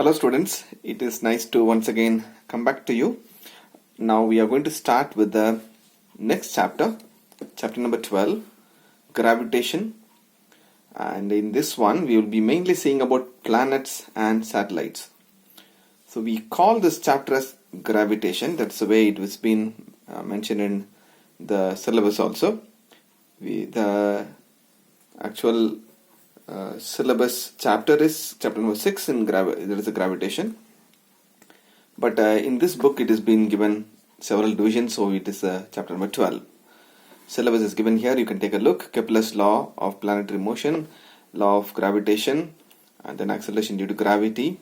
Hello students, it is nice to once again come back to you. Now we are going to start with the next chapter, chapter number 12, Gravitation. And in this one we will be mainly seeing about planets and satellites. So we call this chapter as Gravitation, that's the way it was been mentioned in the syllabus also. The actual syllabus chapter is chapter number 6 in there is a gravitation, but in this book it has been given several divisions, so it is chapter number 12. Syllabus is given here, you can take a look. Keplers Law of planetary motion, law of gravitation, and then acceleration due to gravity.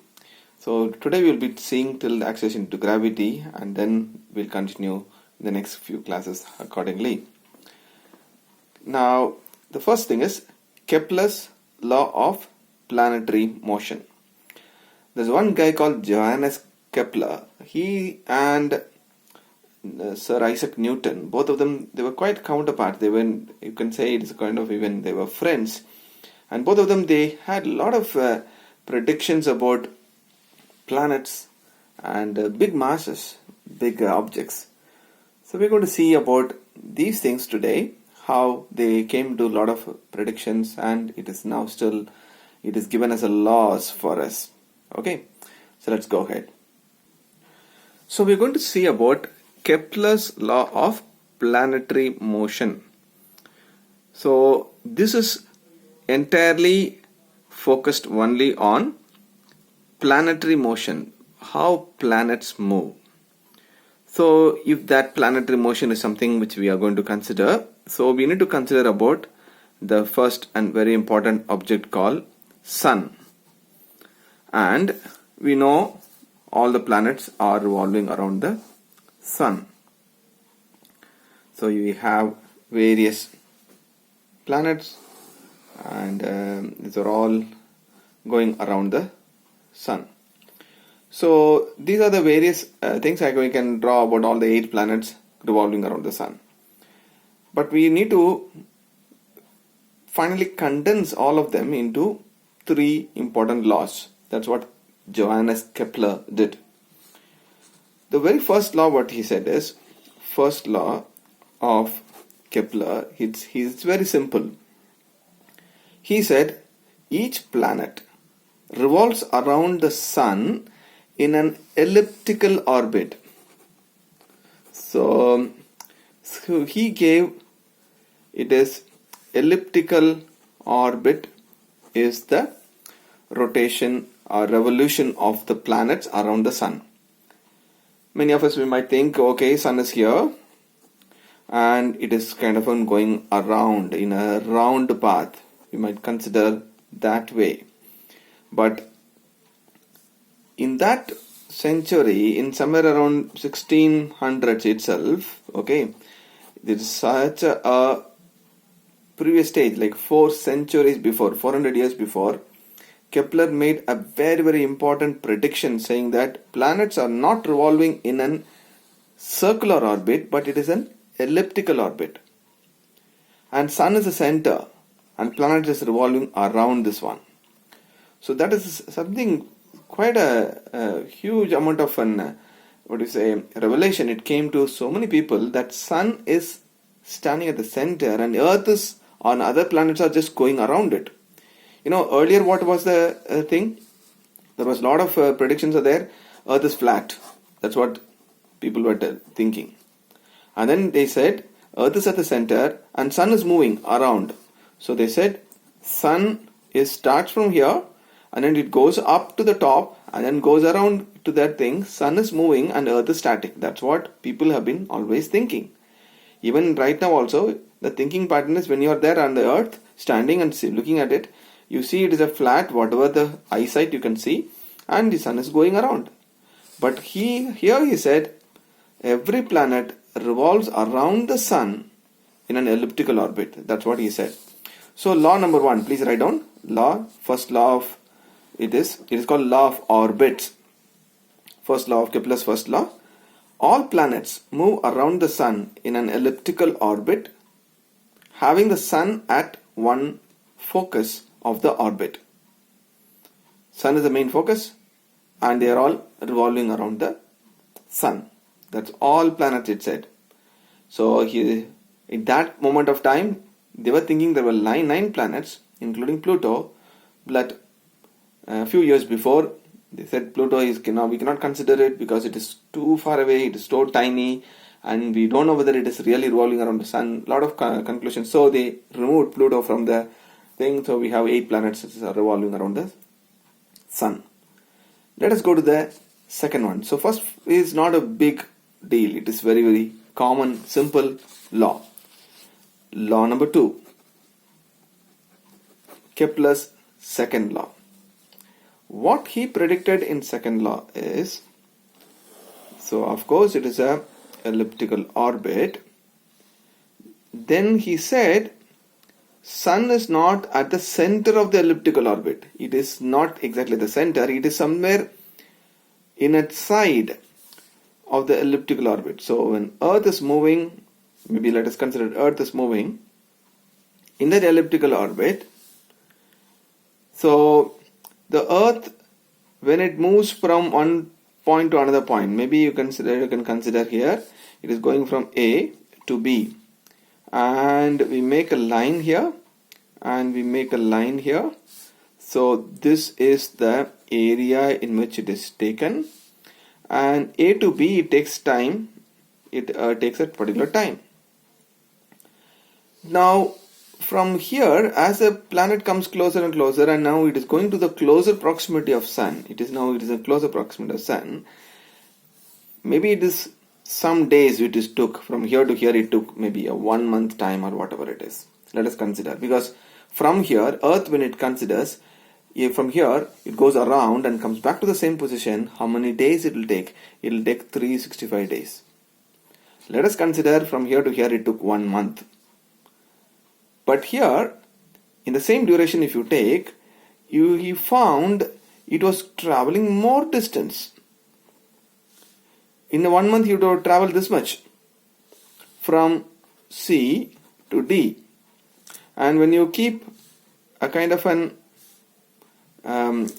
So today we will be seeing till acceleration due to gravity, and then we'll continue in the next few classes accordingly. Now the first thing is Keplers Law of planetary motion. There's one guy called Johannes Kepler. He and Sir Isaac Newton, both of them, they were quite counterparts. They were, you can say it's kind of even they were friends, and both of them, they had a lot of predictions about planets and big masses, big objects. So we're going to see about these things today, how they came to a lot of predictions, and it is now still, it is given as a laws for us. Okay, so let's go ahead. So we're going to see about Kepler's law of planetary motion. So this is entirely focused only on planetary motion, how planets move. So if that planetary motion is something which we are going to consider, so we need to consider about the first and very important object called Sun. And we know all the planets are revolving around the Sun. So we have various planets, and these are all going around the Sun. So these are the various things we can draw about all the 8 planets revolving around the Sun. But we need to finally condense all of them into 3 important laws. That's what Johannes Kepler did. The very first law, what he said is, first law of Kepler, it's very simple. He said each planet revolves around the Sun in an elliptical orbit. So he gave it is elliptical orbit is the rotation or revolution of the planets around the Sun. Many of us, we might think, okay, Sun is here and it is kind of going around in a round path. We might consider that way. But in that century, in somewhere around 1600s itself, okay, there is such a previous stage, like 4 centuries before, 400 years before, Kepler made a very, very important prediction saying that planets are not revolving in an circular orbit, but it is an elliptical orbit. And Sun is the center, and planet is revolving around this one. So that is something quite a huge amount of revelation. It came to so many people that Sun is standing at the center and Earth is on other planets are just going around it. You know, earlier what was the thing? There was a lot of predictions are there. Earth is flat. That's what people were thinking. And then they said Earth is at the center and Sun is moving around. So they said Sun starts from here and then it goes up to the top and then goes around to that thing. Sun is moving and Earth is static. That's what people have been always thinking. Even right now also, the thinking pattern is when you are there on the Earth, standing and looking at it, you see it is a flat, whatever the eyesight you can see, and the Sun is going around. But here he said, every planet revolves around the Sun in an elliptical orbit. That's what he said. So law number 1, please write down. First law of it is called law of orbits. First law of Kepler's first law. All planets move around the Sun in an elliptical orbit, having the Sun at one focus of the orbit. Sun is the main focus, and they are all revolving around the sun. That's all planets, it said. So in that moment of time, they were thinking there were nine planets, including Pluto, but a few years before, they said Pluto we cannot consider it because it is too far away, it is so tiny, and we don't know whether it is really revolving around the sun. A lot of conclusions. So they removed Pluto from the thing. So we have 8 planets that are revolving around the sun. Let us go to the second one. So first is not a big deal. It is very, very common, simple law. Law number 2. Kepler's second law. What he predicted in second law is, so of course it is a elliptical orbit. Then he said sun is not at the center of the elliptical orbit. It is not exactly the center. It is somewhere in its side of the elliptical orbit. So when Earth is moving, maybe let us consider Earth is moving in that elliptical orbit. So the Earth, when it moves from one point to another point, maybe you can consider here, it is going from A to B, and we make a line here, and we make a line here. So this is the area in which it is taken, and A to B, it takes time. It takes a particular time. Now from here, as a planet comes closer and closer, and now it is going to the closer proximity of sun, it is a closer proximity of sun. Maybe it is some days it is took from here to here, it took maybe a 1 month time or whatever it is. Let us consider, because from here Earth, when it considers, from here it goes around and comes back to the same position, how many days it will take? It will take 365 days. Let us consider from here to here it took 1 month. But here, in the same duration if you take, he found it was traveling more distance. In 1 month, you would have traveled this much, from C to D. And when you keep a kind of an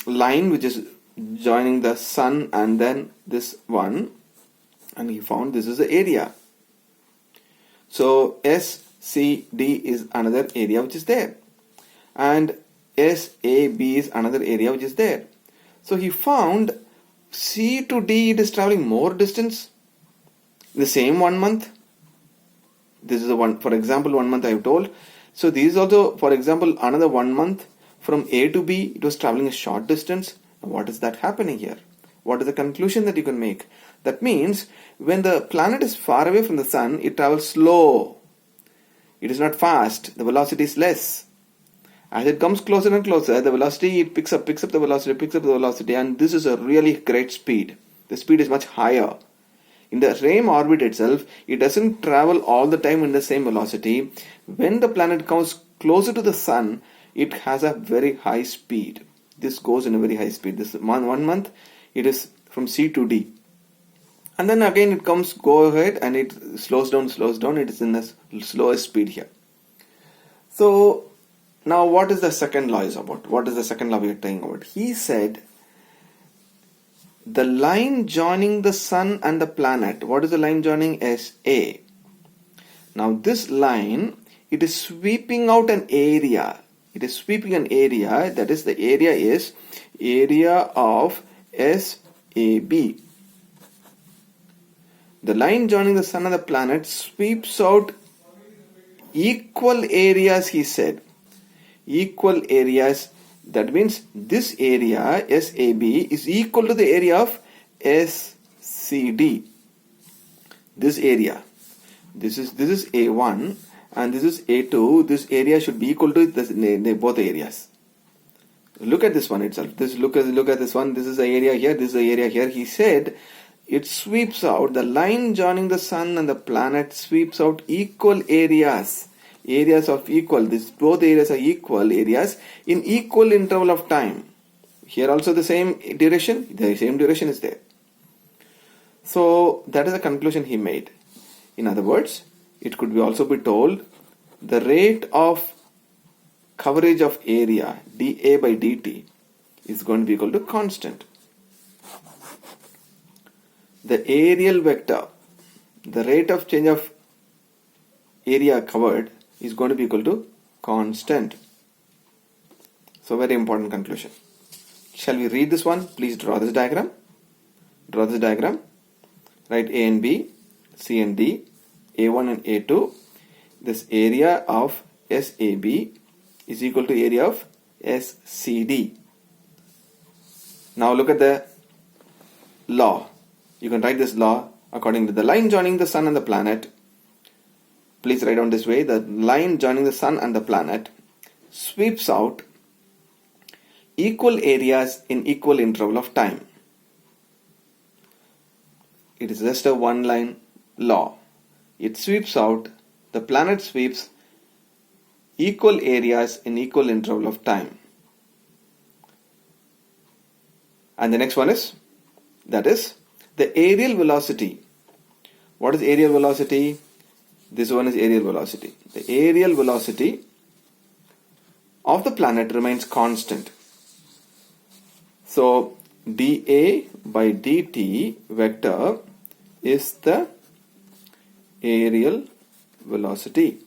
line which is joining the sun and then this one, and he found this is the area. So SCD is another area which is there, and SAB is another area which is there. So he found C to D, it is traveling more distance in the same 1 month. This is the one, for example, 1 month I have told. So this is also, for example, another 1 month from A to B, it was traveling a short distance. Now what is that happening here? What is the conclusion that you can make? That means when the planet is far away from the sun, it travels slow. It is not fast. The velocity is less. As it comes closer and closer, the velocity, it picks up the velocity, and this is a really great speed. The speed is much higher. In the same orbit itself, it doesn't travel all the time in the same velocity. When the planet comes closer to the sun, it has a very high speed. This goes in a very high speed. This 1 month, it is from C to D. And then again it go ahead and it slows down. It is in the slowest speed here. So now what is the second law is about? What is the second law we are talking about? He said the line joining the sun and the planet. What is the line joining? SA. Now this line, it is sweeping out an area. It is sweeping an area. That is, the area is area of SAB. The line joining the sun and the planet sweeps out equal areas, he said. Equal areas. That means this area, SAB, is equal to the area of SCD. This area. This is A1 and this is A2. This area should be equal to both areas. Look at this one itself. Look at this one. This is the area here. This is the area here. He said it sweeps out, the line joining the sun and the planet sweeps out equal areas. Areas of equal. Both areas are equal areas in equal interval of time. Here also the same duration. The same duration is there. So that is the conclusion he made. In other words, it could also be told the rate of coverage of area dA by dt is going to be equal to constant. the areal vector, the rate of change of area covered is going to be equal to constant. So very important conclusion. Shall we read this one? Please draw this diagram. Draw this diagram. Write A and B, C and D, A1 and A2. This area of SAB is equal to area of SCD. Now look at the law. You can write this law according to the line joining the sun and the planet. Please write down this way. The line joining the sun and the planet sweeps out equal areas in equal interval of time. It is just a one line law. It sweeps out, the planet sweeps equal areas in equal interval of time. And the next one is, that is the areal velocity. What is areal velocity? This one is areal velocity. The areal velocity of the planet remains constant. So dA by dt vector is the areal velocity.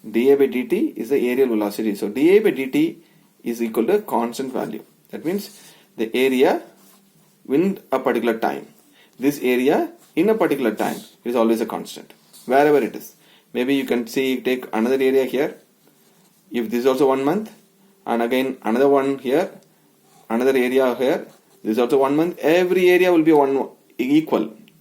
dA by dt is the areal velocity. So dA by dt is equal to a constant value. That means the area in a particular time. This area in a particular time is always a constant, wherever it is. Maybe you can see, take another area here. If this is also 1 month, and again another one here, another area here, this is also 1 month. Every area will be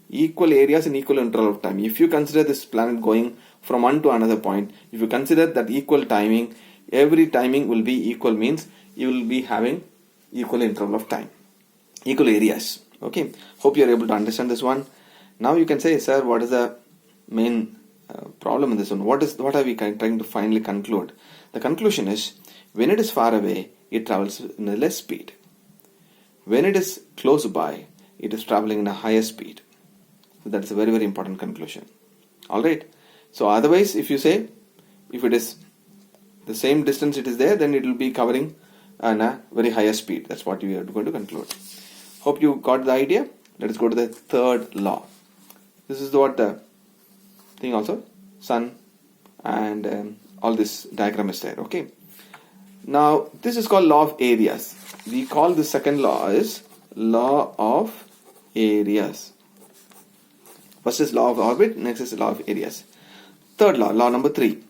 equal areas in equal interval of time. If you consider this planet going from one to another point, if you consider that equal timing, every timing will be equal, means you will be having equal interval of time, equal areas. Okay, hope you are able to understand this one. Now you can say, sir, what is the main problem in this one? What are we trying to finally conclude? The conclusion is, when it is far away, it travels in a less speed. When it is close by, it is traveling in a higher speed. So that is a very, very important conclusion. Alright. So otherwise, if you say, if it is the same distance it is there, then it will be covering at a very higher speed. That's what we are going to conclude. Hope you got the idea. Let us go to the third law. This is what the thing also, sun and all this diagram is there. Okay. Now this is called law of areas. We call the second law is law of areas. First is law of orbit, next is law of areas. Third law, law number 3.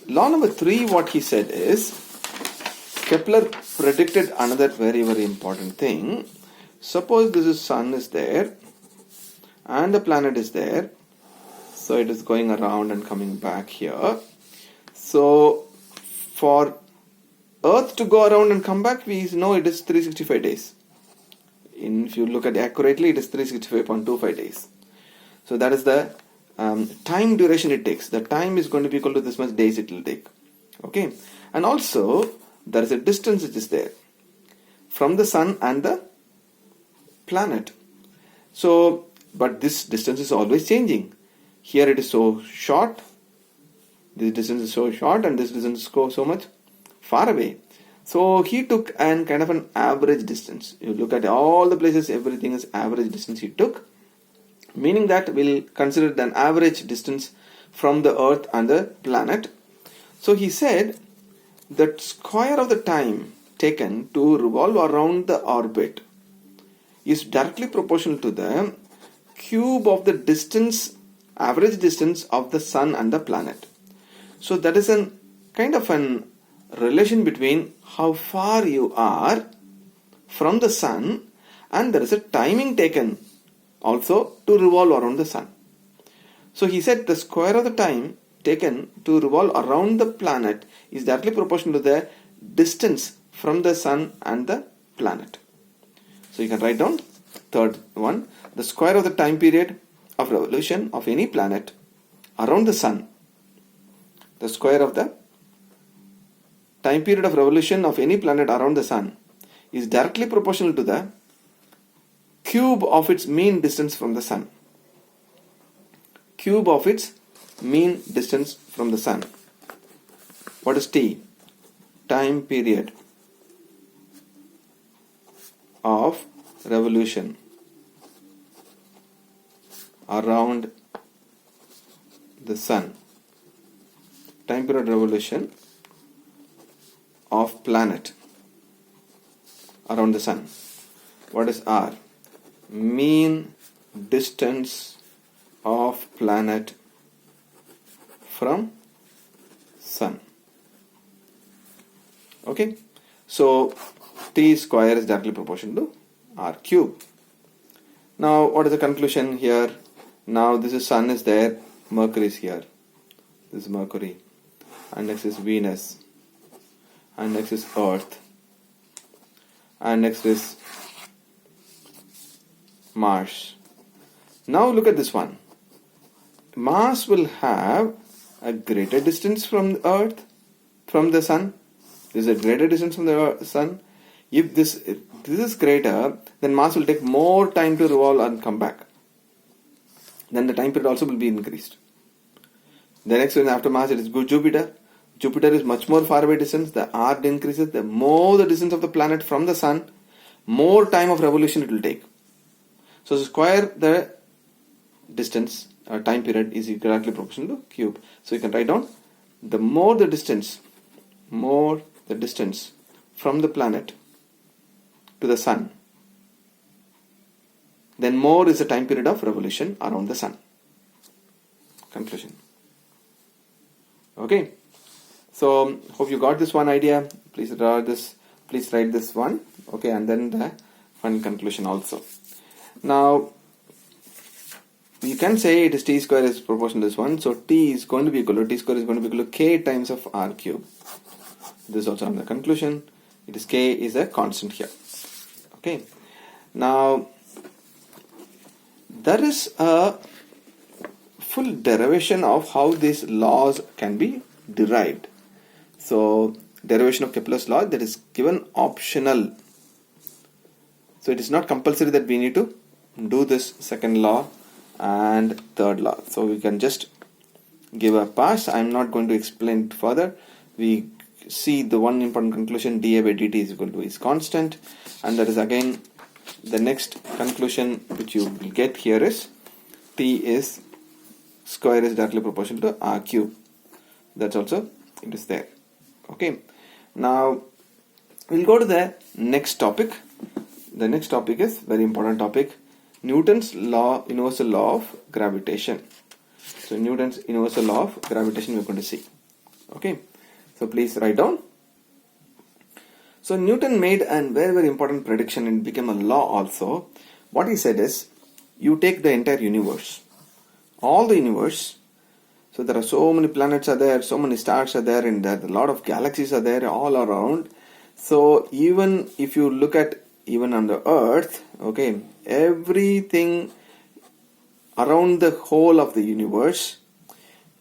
Law number 3, what he said is, Kepler predicted another very, very important thing. Suppose this is sun is there and the planet is there. So it is going around and coming back here. So for Earth to go around and come back, we know it is 365 days. If you look at it accurately, it is 365.25 days. So that is the time duration it takes. The time is going to be equal to this much days it will take. Okay. And also there is a distance which is there from the sun and the planet. So, but this distance is always changing. Here it is so short. This distance is so short and this distance is so much far away. So he took an kind of an average distance. You look at all the places, everything is average distance he took. Meaning that we'll consider an average distance from the Earth and the planet. So he said that square of the time taken to revolve around the orbit is directly proportional to the cube of the distance, average distance of the sun and the planet. So that is a kind of an relation between how far you are from the sun, and there is a timing taken also to revolve around the sun. So he said the square of the time taken to revolve around the planet is directly proportional to the distance from the sun and the planet. So you can write down third one, the square of the time period of revolution of any planet around the sun. The square of the time period of revolution of any planet around the sun is directly proportional to the cube of its mean distance from the sun. Cube of its mean distance from the sun. What is T? Time period of revolution around the sun. Time period revolution of planet around the sun. What is R? Mean distance of planet from sun. Okay, so T square is directly proportional to R cube. Now what is the conclusion here? Now this is sun is there, Mercury is here. This is Mercury, and next is Venus, and next is Earth, and next is Mars. Now look at this one. Mars will have a greater distance from the Earth, from the sun. This is a greater distance from the sun. If this is greater, then Mars will take more time to revolve and come back. Then the time period also will be increased. The next one after Mars, it is Jupiter. Jupiter is much more far away distance. The R increases. The more the distance of the planet from the sun, more time of revolution it will take. So square the distance or time period is directly proportional to cube. So you can write down the more the distance from the planet to the sun, then more is the time period of revolution around the sun. Conclusion. Okay, so hope you got this one idea. Please write this one. Okay, and then the final conclusion also. Now you can say it is T square is proportional to this one, so T is going to be equal to T square is going to be equal to K times of R cube. This is also on the conclusion. It is K is a constant here. Okay, now there is a full derivation of how these laws can be derived. So derivation of Keplers law, that is given optional. So it is not compulsory that we need to do this second law and third law. So we can just give a pass. I am not going to explain it further. We see the one important conclusion, dA by dt is equal to is constant, and that is again the next conclusion which you will get here is T is square is directly proportional to R cube. That's also it is there. Okay, now we'll go to the next topic. The next topic is very important topic, Newton's law, universal law of gravitation. So Newton's universal law of gravitation we're going to see. Okay, so please write down. So Newton made a very important prediction and it became a law also. What he said is, you take the entire universe, all the universe. So there are so many planets are there, so many stars are there, and there a lot of galaxies are there all around. So even if you look at even on the earth, okay, everything around the whole of the universe,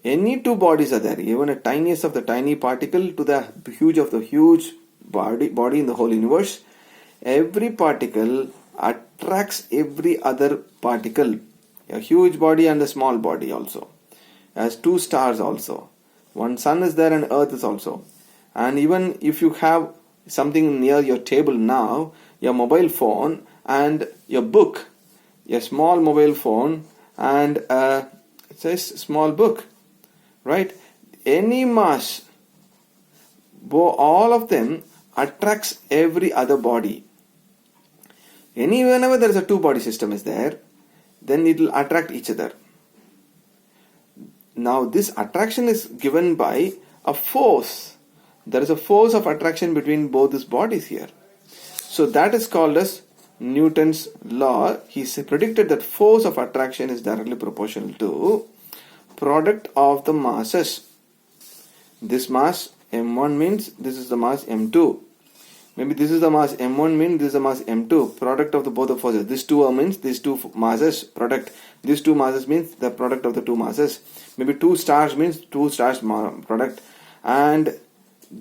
any two bodies are there, even a tiniest of the tiny particle to the huge of the huge body in the whole universe. Every particle attracts every other particle, a huge body and a small body also, as two stars also. One sun is there and earth is also. And even if you have something near your table now, your mobile phone and your book, a small mobile phone and it says small book, right? Any mass, all of them attracts every other body. Whenever there is a two body system is there, then it will attract each other. Now this attraction is given by a force. There is a force of attraction between both these bodies here. So that is called as Newton's law. He predicted that force of attraction is directly proportional to product of the masses. This mass m1 means this is the mass m2. Maybe this is the mass m1 means this is the mass m2. Product of the both the forces. This two means these two masses product. These two masses means the product of the two masses. Maybe two stars means two stars product, and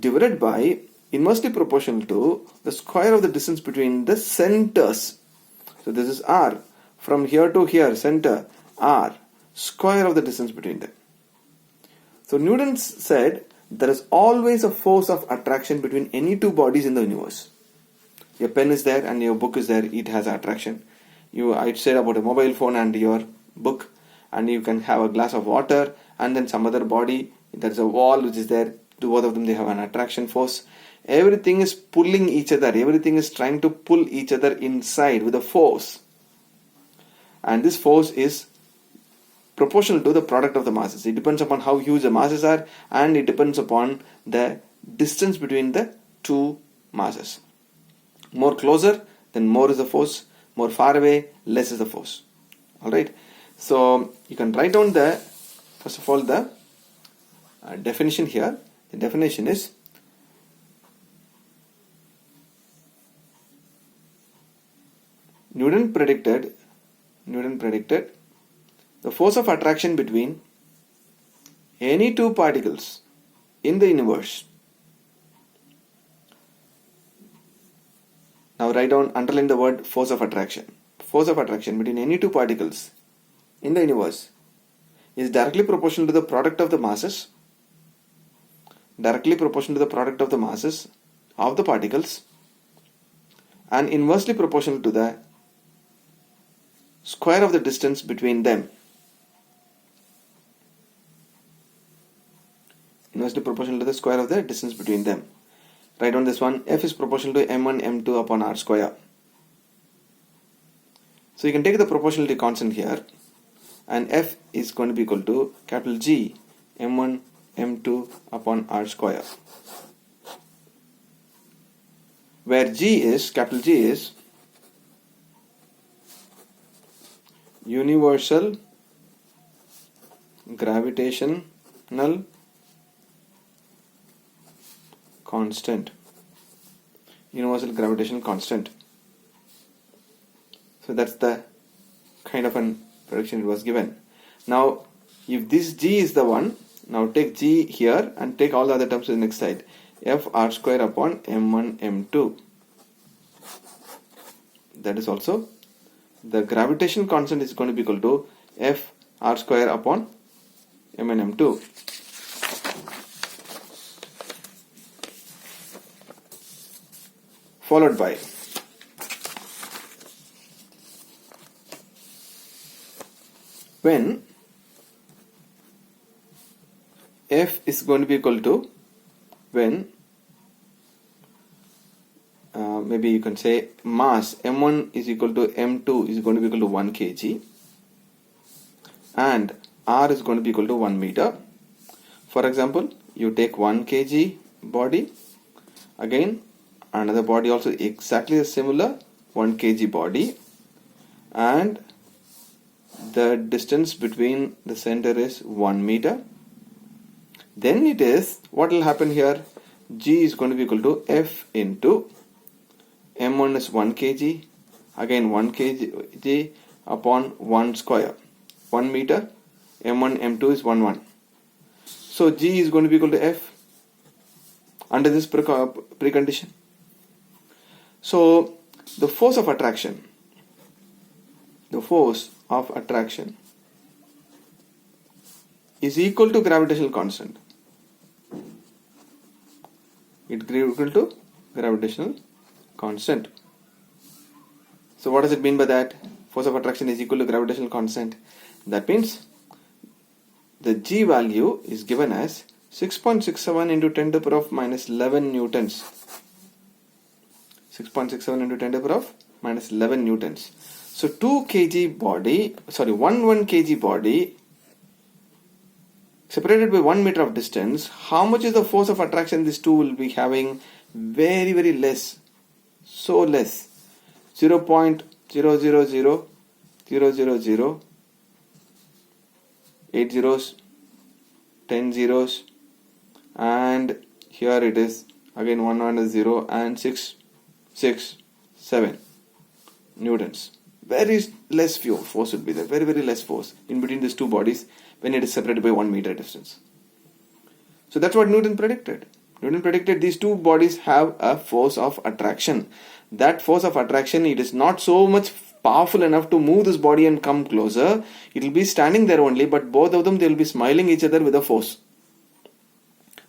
divided by inversely proportional to the square of the distance between the centers. So this is R. From here to here, center, R. Square of the distance between them. So Newton said there is always a force of attraction between any two bodies in the universe. Your pen is there and your book is there, it has attraction. I said about a mobile phone and your book. and you can have a glass of water and then some other body, there's a wall which is there, to both of them they have an attraction force. Everything is pulling each other, everything is trying to pull each other inside with a force, and this force is proportional to the product of the masses. It depends upon how huge the masses are, and it depends upon the distance between the two masses. More closer, then more is the force. More far away, less is the force. Alright, so you can write down the, first of all, the definition here. The definition is Newton predicted the force of attraction between any two particles in the universe. Now write down, underline the word force of attraction. Force of attraction between any two particles in the universe is directly proportional to the product of the masses, directly proportional to the product of the masses of the particles, and inversely proportional to the square of the distance between them. Inversely proportional to the square of the distance between them. Write down this one. F is proportional to m1 m2 upon r square. So you can take the proportionality constant here, and F is going to be equal to capital G m1 m2 upon r square, where G is, capital G is universal gravitational constant. Universal gravitational constant. So that's the kind of an prediction it was given. Now if this G is the one, now take G here and take all the other terms to the next side. F r square upon m1 m2. That is also the gravitational constant is going to be equal to F r square upon m1 m2. Followed by when F is going to be equal to, when maybe you can say mass m1 is equal to m2 is going to be equal to 1 kg and r is going to be equal to 1 meter. For example, you take 1 kg body, again another body also exactly similar 1 kg body, and the distance between the center is 1 meter. Then it is, what will happen here, G is going to be equal to F into m1 is 1 kg, again 1 kg upon 1 square, 1 meter, m1 m2 is 1. So G is going to be equal to F under this precondition. So the force of attraction is equal to gravitational constant. It is equal to gravitational constant. So what does it mean by that? Force of attraction is equal to gravitational constant. That means the G value is given as 6.67 into 10 to the power of minus 11 newtons. 6.67 into 10 to the power of minus 11 newtons. So 1 kg body separated by 1 meter of distance, how much is the force of attraction these two will be having? Very, very less. So less. 0.000000, 8 zeros, 10 zeros, and here it is again 1 and a 0 and 6, 7 newtons. Very less force would be there, very, very less force in between these two bodies when it is separated by 1 meter distance. So that's what Newton predicted. Newton predicted these two bodies have a force of attraction. That force of attraction, it is not so much powerful enough to move this body and come closer. It will be standing there only, but both of them, they will be smiling each other with a force,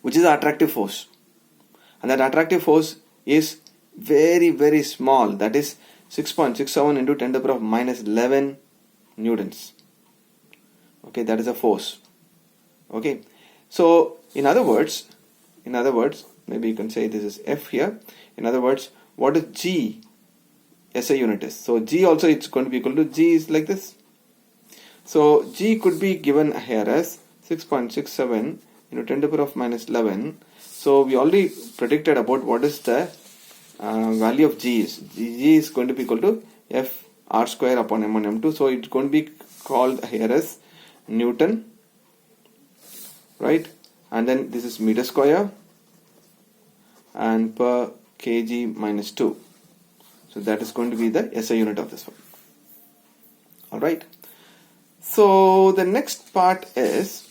which is an attractive force. And that attractive force is very, very small. That is 6.67 into 10 to the power of minus 11 newtons. Okay, that is a force. Okay, so in other words, maybe you can say this is F here. In other words, what is G SI unit is? So G also, it's going to be equal to, G is like this. So G could be given here as 6.67 into 10 to the power of minus 11. So we already predicted about what is the value of G is. G is going to be equal to F R square upon M1 M2. So it's going to be called here as Newton, right? And then this is meter square and per kg minus 2. So that is going to be the SI unit of this one. Alright. So the next part is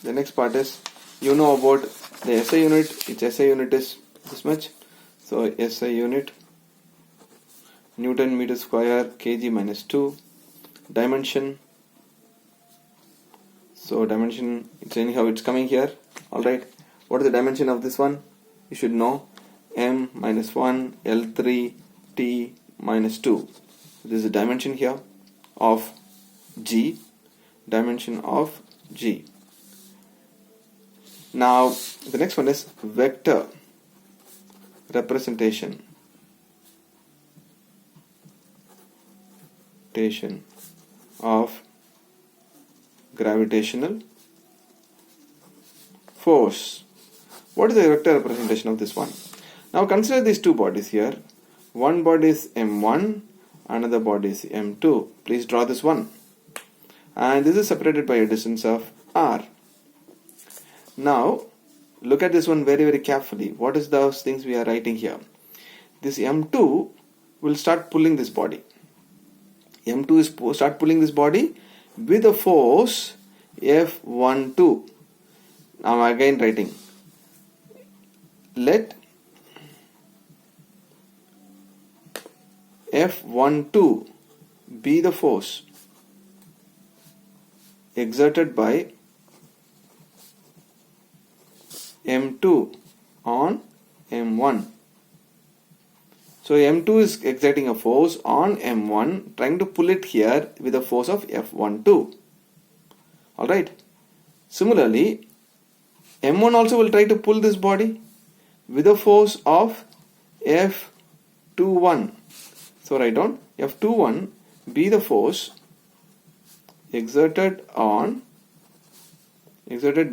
you know about the SI unit. Its SI unit is this much. So SI unit, Newton meter square kg minus 2. Dimension. So dimension, it's anyhow it's coming here. Alright. What is the dimension of this one? You should know. M minus 1 L3 T minus 2. This is the dimension here of G. Dimension of G. Now the next one is vector representation of gravitational force. What is the vector representation of this one? Now consider these two bodies here. One body is M1, another body is M2. Please draw this one. And this is separated by a distance of R. Now look at this one very, very carefully. What is those things we are writing here? This M2 will start pulling this body. M2 is start pulling this body with a force F12. Now again writing. Let F12 be the force exerted by M2 on M1. So M2 is exerting a force on M1, trying to pull it here with a force of F12. Alright. Similarly, M1 also will try to pull this body with a force of F21. So write down F21 be the force exerted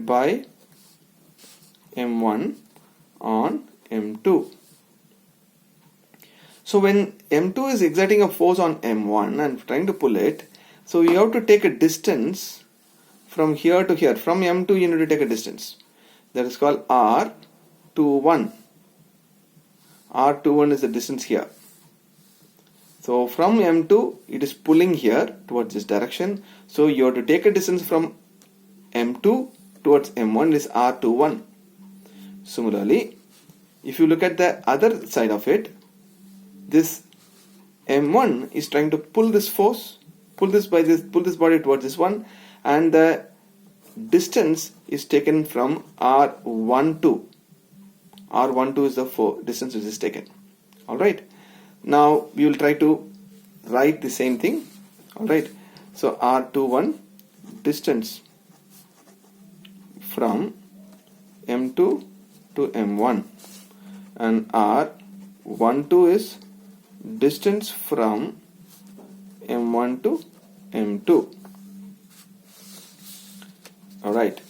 by M1 on M2. So when M2 is exerting a force on M1 and trying to pull it, so you have to take a distance from here to here. From M2 you need to take a distance. That is called R21. R21 is the distance here. So from M2 it is pulling here towards this direction. So you have to take a distance from M2 towards M1 is R21. Similarly, if you look at the other side of it, this M1 is trying to pull this force, pull this body towards this one, and the distance is taken from R12. R12 is the distance which is taken. Alright. Now we will try to write the same thing. Alright. So R21 distance from M2 to M1, and R12 is distance from M1 to M2. Alright.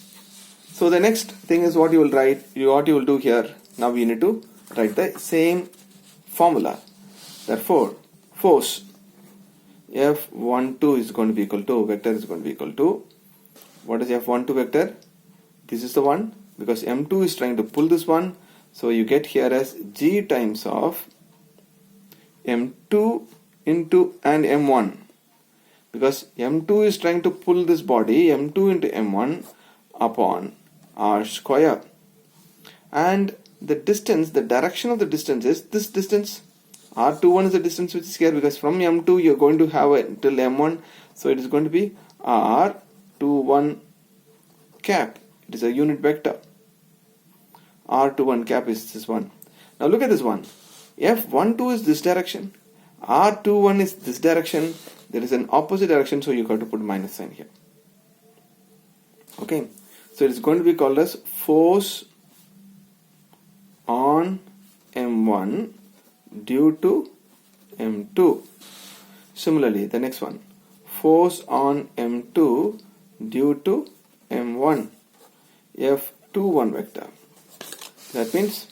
So the next thing is what you will write, what you will do here. Now we need to write the same formula. Therefore, force F12 is going to be equal to, vector is going to be equal to, what is F12 vector? This is the one, because M2 is trying to pull this one. So you get here as G times of M2 into and M1, because M2 is trying to pull this body, M2 into M1 upon R square, and the distance, the direction of the distance is this distance. R21 is the distance which is here, because from M2 you are going to have it till M1, so it is going to be R21 cap. It is a unit vector. R21 cap is this one. Now look at this one. F12 is this direction, R21 is this direction. There is an opposite direction, so you got to put minus sign here. Okay, so it's going to be called as force on M1 due to M2. Similarly, the next one, force on M2 due to M1, F21 vector. That means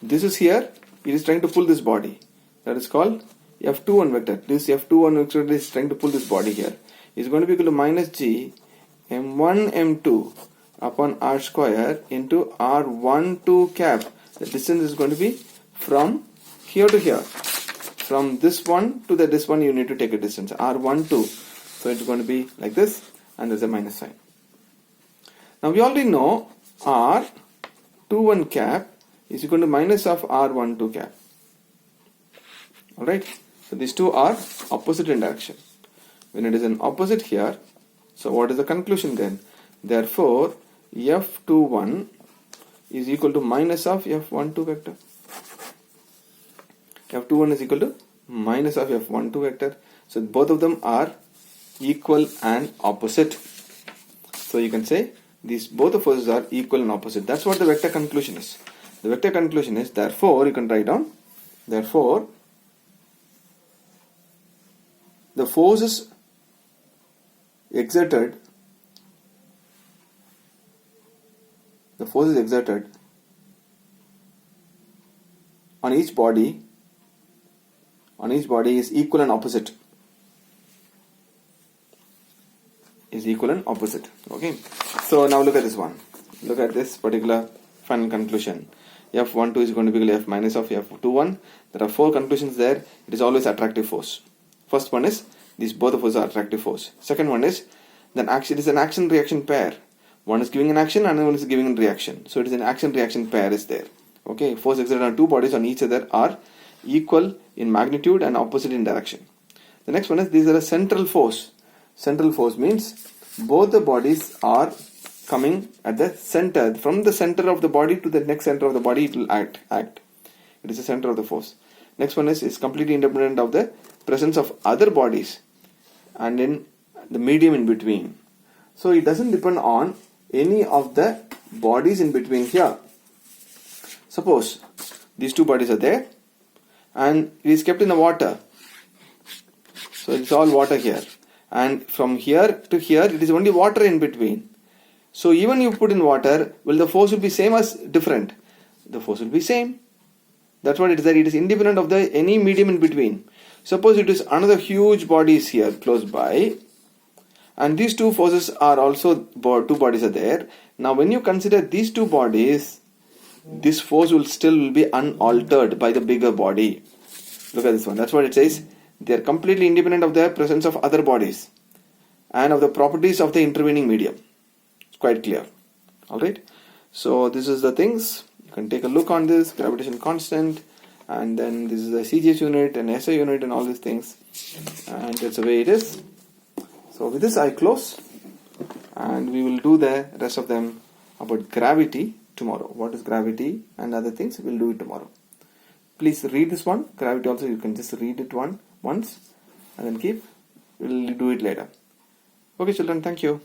this is here, it is trying to pull this body. That is called F21 vector. This F21 vector is trying to pull this body here. Is going to be equal to minus G M1 M2 upon R square into R12 cap. The distance is going to be from here to here. From this one to this one you need to take a distance, R12. So it's going to be like this, and there's a minus sign. Now we already know R21 cap is equal to minus of R12 cap. Alright, so these two are opposite in direction. When it is an opposite here, so what is the conclusion then? Therefore, F21 is equal to minus of F12 vector. F21 is equal to minus of F12 vector. So both of them are equal and opposite. So you can say these both of forces are equal and opposite. That's what the vector conclusion is. The vector conclusion is, therefore, you can write down, therefore, the forces exerted on each body is equal and opposite. Okay, so now look at this one. Look at this particular final conclusion. F12 is going to be equal to F minus of F21. There are four conclusions there. It is always attractive force. First one is these both of us are attractive force. Second one is then action is an action reaction pair. One is giving an action and one is giving a reaction. So it is an action reaction pair is there. Okay, force exerted on two bodies on each other are equal in magnitude and opposite in direction. The next one is these are a central force. Central force means both the bodies are coming at the center. From the center of the body to the next center of the body it will act. It is the center of the force. Next one is completely independent of the presence of other bodies and in the medium in between. So it doesn't depend on any of the bodies in between here. Suppose these two bodies are there and it is kept in the water. So it's all water here. And from here to here it is only water in between. So even you put in water, will the force will be same as different? The force will be same. That's what it is, that it is independent of the any medium in between. Suppose it is another huge body is here close by, and these two forces are also, two bodies are there. Now when you consider these two bodies, this force will still be unaltered by the bigger body. Look at this one. That's what it says. They are completely independent of the presence of other bodies and of the properties of the intervening medium. It's quite clear. Alright. So this is the things. You can take a look on this gravitation constant, and then this is the CGS unit and SI unit and all these things, and that's the way it is. So with this I close, and we will do the rest of them about gravity tomorrow. What is gravity and other things, we'll do it tomorrow. Please read this one. Gravity also you can just read it once and then we'll do it later. Okay children, thank you.